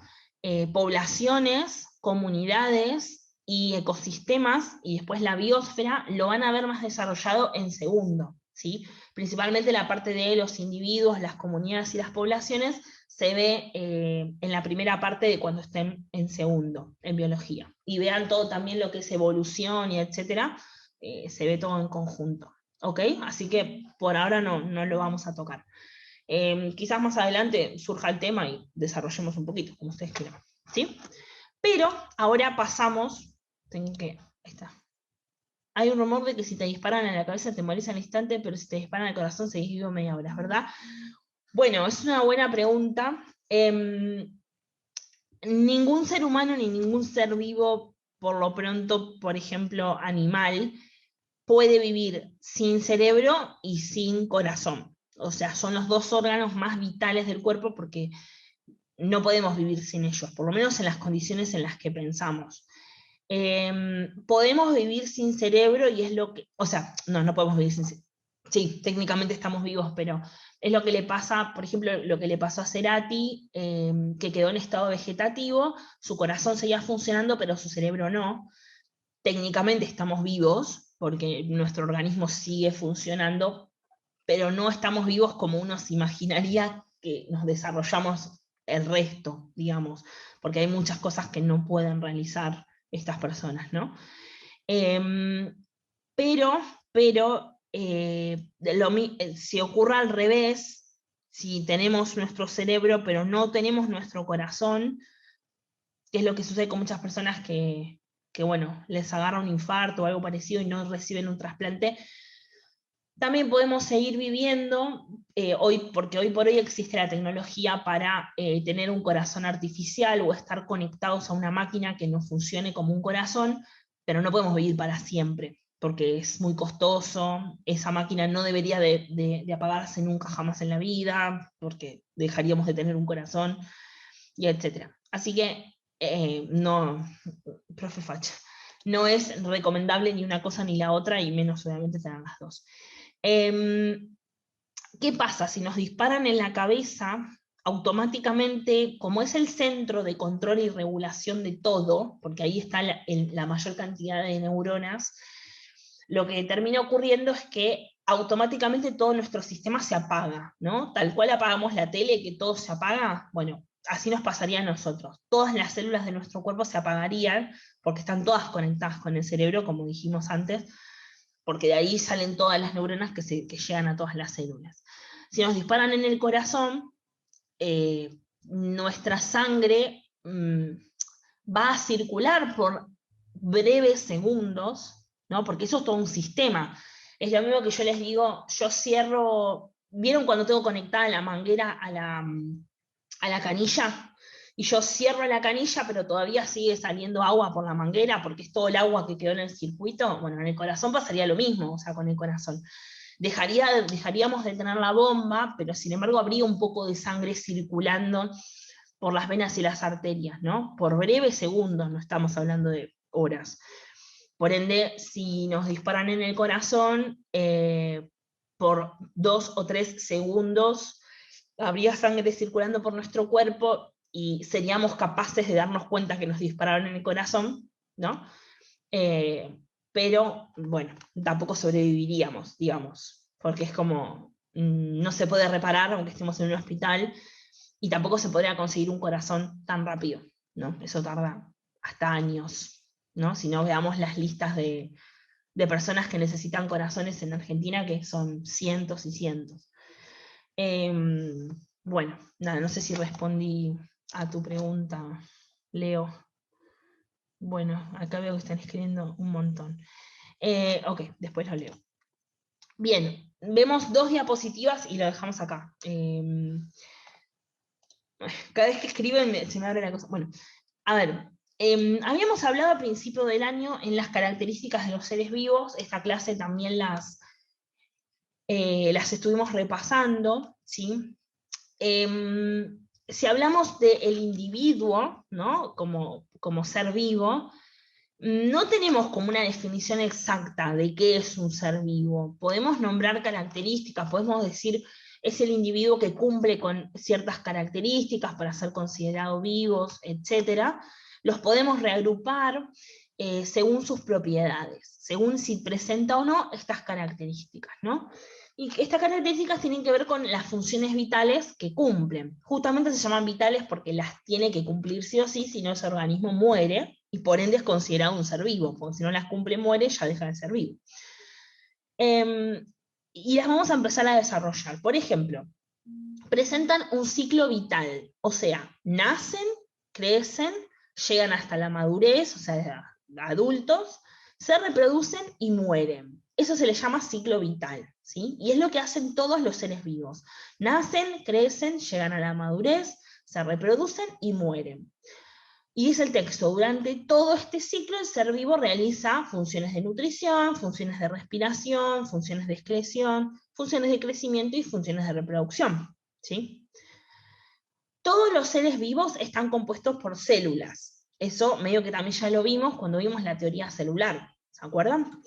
Poblaciones, comunidades y ecosistemas, y después la biosfera, lo van a ver más desarrollado en segundo, ¿sí? Principalmente la parte de los individuos, las comunidades y las poblaciones, se ve en la primera parte de cuando estén en segundo, en biología. Y vean todo también lo que es evolución y etcétera, se ve todo en conjunto. ¿Ok? Así que por ahora no lo vamos a tocar. Quizás más adelante surja el tema y desarrollemos un poquito, como ustedes quieran. ¿Sí? Pero ahora pasamos, ahí está. Hay un rumor de que si te disparan en la cabeza te morís al instante, pero si te disparan al corazón seguís vivo media hora, ¿verdad? Bueno, es una buena pregunta. Ningún ser humano ni ningún ser vivo, por lo pronto, por ejemplo, animal, puede vivir sin cerebro y sin corazón. O sea, son los dos órganos más vitales del cuerpo porque no podemos vivir sin ellos, por lo menos en las condiciones en las que pensamos. Podemos vivir sin cerebro y es lo que, o sea, no podemos vivir sin cerebro. Sí, técnicamente estamos vivos, pero es lo que le pasa, por ejemplo, lo que le pasó a Cerati, que quedó en estado vegetativo, su corazón seguía funcionando, pero su cerebro no. Técnicamente estamos vivos, porque nuestro organismo sigue funcionando, pero no estamos vivos como uno se imaginaría que nos desarrollamos el resto, digamos, porque hay muchas cosas que no pueden realizar estas personas, ¿no? Pero si ocurre al revés, si tenemos nuestro cerebro pero no tenemos nuestro corazón, que es lo que sucede con muchas personas que bueno, les agarra un infarto o algo parecido y no reciben un trasplante, también podemos seguir viviendo, porque hoy por hoy existe la tecnología para tener un corazón artificial o estar conectados a una máquina que no funcione como un corazón, pero no podemos vivir para siempre, porque es muy costoso, esa máquina no debería de apagarse nunca jamás en la vida, porque dejaríamos de tener un corazón, y etc. Así que, no, profe Facha, no es recomendable ni una cosa ni la otra, y menos obviamente tener las dos. ¿Qué pasa? Si nos disparan en la cabeza, automáticamente, como es el centro de control y regulación de todo, porque ahí está la mayor cantidad de neuronas, lo que termina ocurriendo es que automáticamente todo nuestro sistema se apaga, ¿no? Tal cual apagamos la tele, que todo se apaga, bueno, así nos pasaría a nosotros. Todas las células de nuestro cuerpo se apagarían, porque están todas conectadas con el cerebro, como dijimos antes, porque de ahí salen todas las neuronas que llegan a todas las células. Si nos disparan en el corazón, nuestra sangre va a circular por breves segundos, ¿no? Porque eso es todo un sistema. Es lo mismo que yo les digo, yo cierro, ¿vieron cuando tengo conectada la manguera a la canilla? Y yo cierro la canilla, pero todavía sigue saliendo agua por la manguera, porque es todo el agua que quedó en el circuito. Bueno, en el corazón pasaría lo mismo, o sea, con el corazón. Dejaríamos de tener la bomba, pero sin embargo habría un poco de sangre circulando por las venas y las arterias, ¿no? Por breves segundos, no estamos hablando de horas. Por ende, si nos disparan en el corazón, por 2 o 3 segundos habría sangre circulando por nuestro cuerpo y seríamos capaces de darnos cuenta que nos dispararon en el corazón, ¿no? Pero, bueno, tampoco sobreviviríamos, digamos, porque es como, no se puede reparar aunque estemos en un hospital, y tampoco se podría conseguir un corazón tan rápido, ¿no? Eso tarda hasta años, ¿no? Si no, veamos las listas de personas que necesitan corazones en Argentina, que son cientos y cientos. Bueno, nada, no sé si respondí a tu pregunta, Leo. Bueno, acá veo que están escribiendo un montón. Ok, después lo leo. Bien, vemos 2 diapositivas y lo dejamos acá. Cada vez que escriben se me abre la cosa. Bueno, a ver, habíamos hablado al principio del año en las características de los seres vivos. Esta clase también las estuvimos repasando, ¿sí? Si hablamos del individuo, ¿no? Como ser vivo, no tenemos como una definición exacta de qué es un ser vivo. Podemos nombrar características, podemos decir es el individuo que cumple con ciertas características para ser considerado vivos, etc. Los podemos reagrupar según sus propiedades, según si presenta o no estas características, ¿no? Y estas características tienen que ver con las funciones vitales que cumplen. Justamente se llaman vitales porque las tiene que cumplir sí o sí, si no ese organismo muere, y por ende es considerado un ser vivo, porque si no las cumple, muere, ya deja de ser vivo. Y las vamos a empezar a desarrollar. Por ejemplo, presentan un ciclo vital, o sea, nacen, crecen, llegan hasta la madurez, o sea, adultos, se reproducen y mueren. Eso se le llama ciclo vital, ¿sí? Y es lo que hacen todos los seres vivos. Nacen, crecen, llegan a la madurez, se reproducen y mueren. Y dice el texto, durante todo este ciclo el ser vivo realiza funciones de nutrición, funciones de respiración, funciones de excreción, funciones de crecimiento y funciones de reproducción, ¿sí? Todos los seres vivos están compuestos por células. Eso medio que también ya lo vimos cuando vimos la teoría celular, ¿se acuerdan?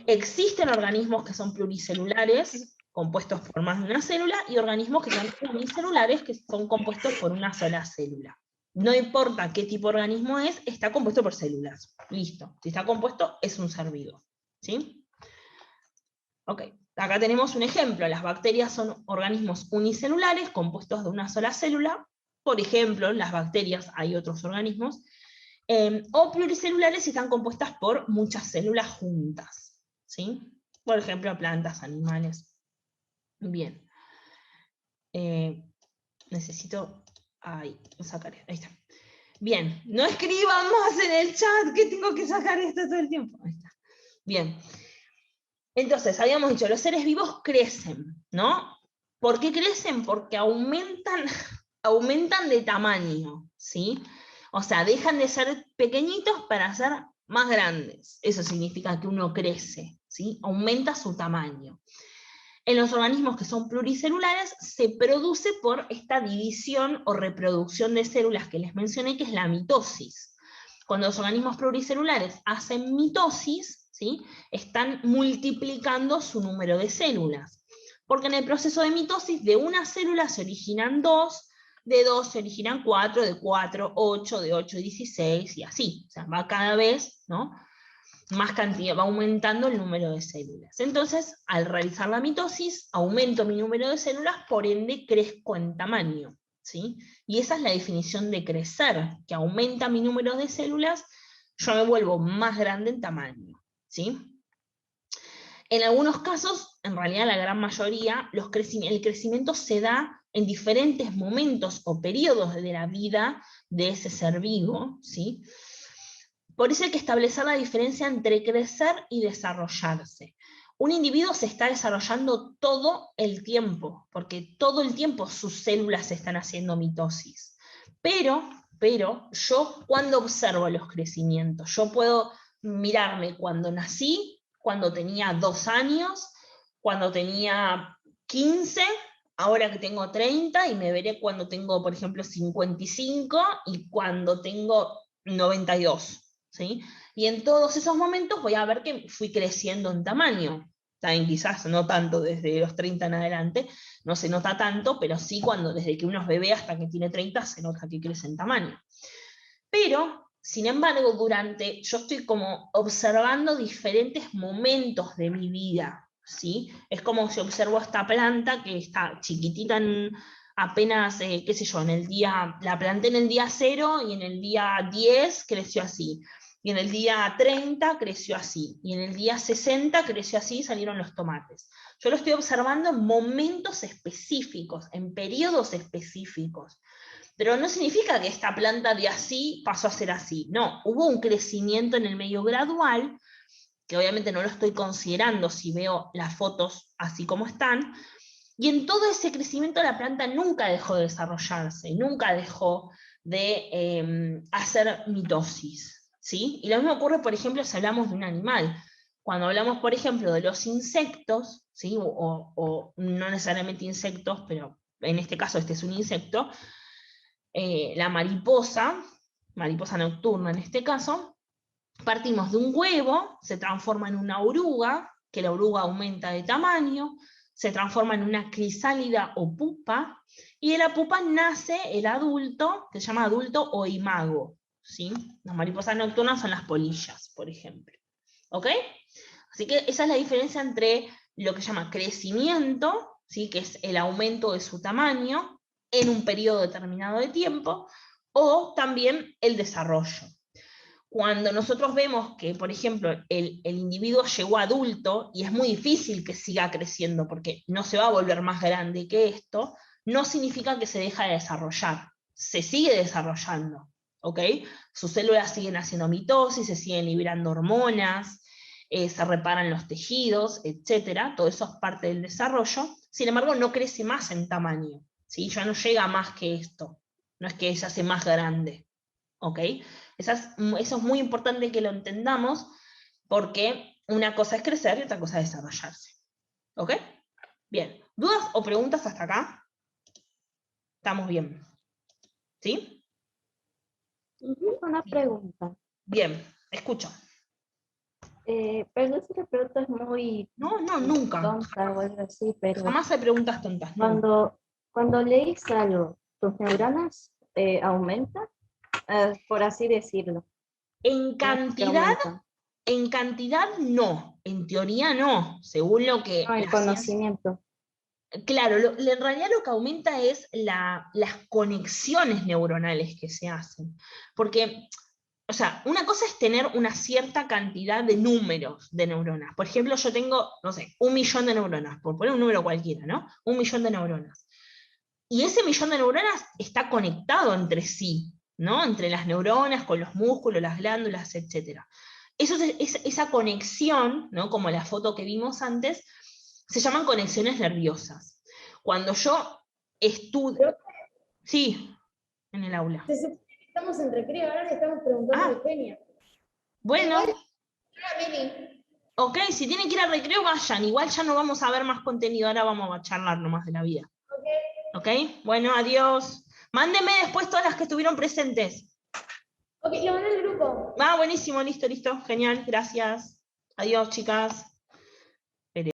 Existen organismos que son pluricelulares, compuestos por más de una célula, y organismos que son unicelulares, que son compuestos por una sola célula. No importa qué tipo de organismo es, está compuesto por células. Listo. Si está compuesto, es un ser vivo. ¿Sí? Ok. Acá tenemos un ejemplo. Las bacterias son organismos unicelulares, compuestos de una sola célula. Por ejemplo, en las bacterias hay otros organismos. O pluricelulares, y están compuestas por muchas células juntas. ¿Sí? Por ejemplo, plantas, animales. Bien. Necesito sacar. Ahí está. Bien, no escriban más en el chat que tengo que sacar esto todo el tiempo. Ahí está. Bien. Entonces, habíamos dicho, los seres vivos crecen, ¿no? ¿Por qué crecen? Porque aumentan de tamaño, ¿sí? O sea, dejan de ser pequeñitos para ser más grandes. Eso significa que uno crece, ¿sí? Aumenta su tamaño. En los organismos que son pluricelulares se produce por esta división o reproducción de células que les mencioné, que es la mitosis. Cuando los organismos pluricelulares hacen mitosis, ¿sí? Están multiplicando su número de células. Porque en el proceso de mitosis de una célula se originan dos, de dos se originan cuatro, de 4, 8, de 8, 16, y así. O sea, va cada vez, ¿no? Más cantidad, va aumentando el número de células. Entonces, al realizar la mitosis, aumento mi número de células, por ende crezco en tamaño, ¿sí? Y esa es la definición de crecer, que aumenta mi número de células, yo me vuelvo más grande en tamaño, ¿sí? En algunos casos, en realidad la gran mayoría, el crecimiento se da en diferentes momentos o periodos de la vida de ese ser vivo, ¿sí? Por eso hay que establecer la diferencia entre crecer y desarrollarse. Un individuo se está desarrollando todo el tiempo, porque todo el tiempo sus células están haciendo mitosis. Pero yo cuando observo los crecimientos, yo puedo mirarme cuando nací, cuando tenía 2 años, cuando tenía 15, ahora que tengo 30, y me veré cuando tengo, por ejemplo, 55 y cuando tengo 92. ¿Sí? Y en todos esos momentos voy a ver que fui creciendo en tamaño. También quizás no tanto desde los 30 en adelante, no se nota tanto, pero sí desde que uno es bebé hasta que tiene 30 se nota que crece en tamaño. Pero, sin embargo, yo estoy como observando diferentes momentos de mi vida, ¿sí? Es como si observo esta planta que está chiquitita apenas, qué sé yo, la planté en el día 0 y en el día 10 creció así. Y en el día 30 creció así, y en el día 60 creció así y salieron los tomates. Yo lo estoy observando en momentos específicos, en periodos específicos. Pero no significa que esta planta de así pasó a ser así. No, hubo un crecimiento en el medio gradual, que obviamente no lo estoy considerando si veo las fotos así como están, y en todo ese crecimiento la planta nunca dejó de desarrollarse, nunca dejó de hacer mitosis. ¿Sí? Y lo mismo ocurre, por ejemplo, si hablamos de un animal. Cuando hablamos, por ejemplo, de los insectos, ¿sí? o no necesariamente insectos, pero en este caso este es un insecto, la mariposa nocturna en este caso, partimos de un huevo, se transforma en una oruga, que la oruga aumenta de tamaño, se transforma en una crisálida o pupa, y de la pupa nace el adulto, que se llama adulto o imago. ¿Sí? Las mariposas nocturnas son las polillas, por ejemplo. ¿Ok? Así que esa es la diferencia entre lo que se llama crecimiento, ¿sí? Que es el aumento de su tamaño en un periodo determinado de tiempo, o también el desarrollo. cuando nosotros vemos que, por ejemplo, el individuo llegó adulto y es muy difícil que siga creciendo porque no se va a volver más grande que esto, no significa que se deja de desarrollar, se sigue desarrollando, ¿ok? Sus células siguen haciendo mitosis, se siguen liberando hormonas, se reparan los tejidos, etc. Todo eso es parte del desarrollo, sin embargo no crece más en tamaño, ¿sí? Ya no llega más que esto, no es que se hace más grande, ¿ok? Eso es muy importante que lo entendamos, porque una cosa es crecer y otra cosa es desarrollarse. ¿Ok? Bien. ¿Dudas o preguntas hasta acá? Estamos bien. ¿Sí? Una pregunta. Bien, escucho. Perdón si la pregunta es muy No, nunca. tonta o algo así, pero Jamás hay preguntas tontas. No. cuando lees algo, ¿tus neuronas aumentan? Por así decirlo. En cantidad no. En teoría no. Según lo que... No, el conocimiento. Claro, en realidad lo que aumenta es las conexiones neuronales que se hacen. Porque, o sea, una cosa es tener una cierta cantidad de números de neuronas. Por ejemplo, yo tengo, no sé, 1 millón de neuronas, por poner un número cualquiera, ¿no? 1 millón de neuronas. Y ese millón de neuronas está conectado entre sí, ¿no? Entre las neuronas, con los músculos, las glándulas, etc. Esa conexión, ¿no? Como la foto que vimos antes, se llaman conexiones nerviosas. Cuando yo estudio... Sí, en el aula. Estamos en recreo, ahora le estamos preguntando de Peña. Bueno. Meli. Ok, si tienen que ir al recreo, vayan. Igual ya no vamos a ver más contenido, ahora vamos a charlar nomás de la vida. Ok, bueno, adiós. Mándenme después todas las que estuvieron presentes. Ok, lo mandé al grupo. Buenísimo, listo, genial, gracias. Adiós, chicas.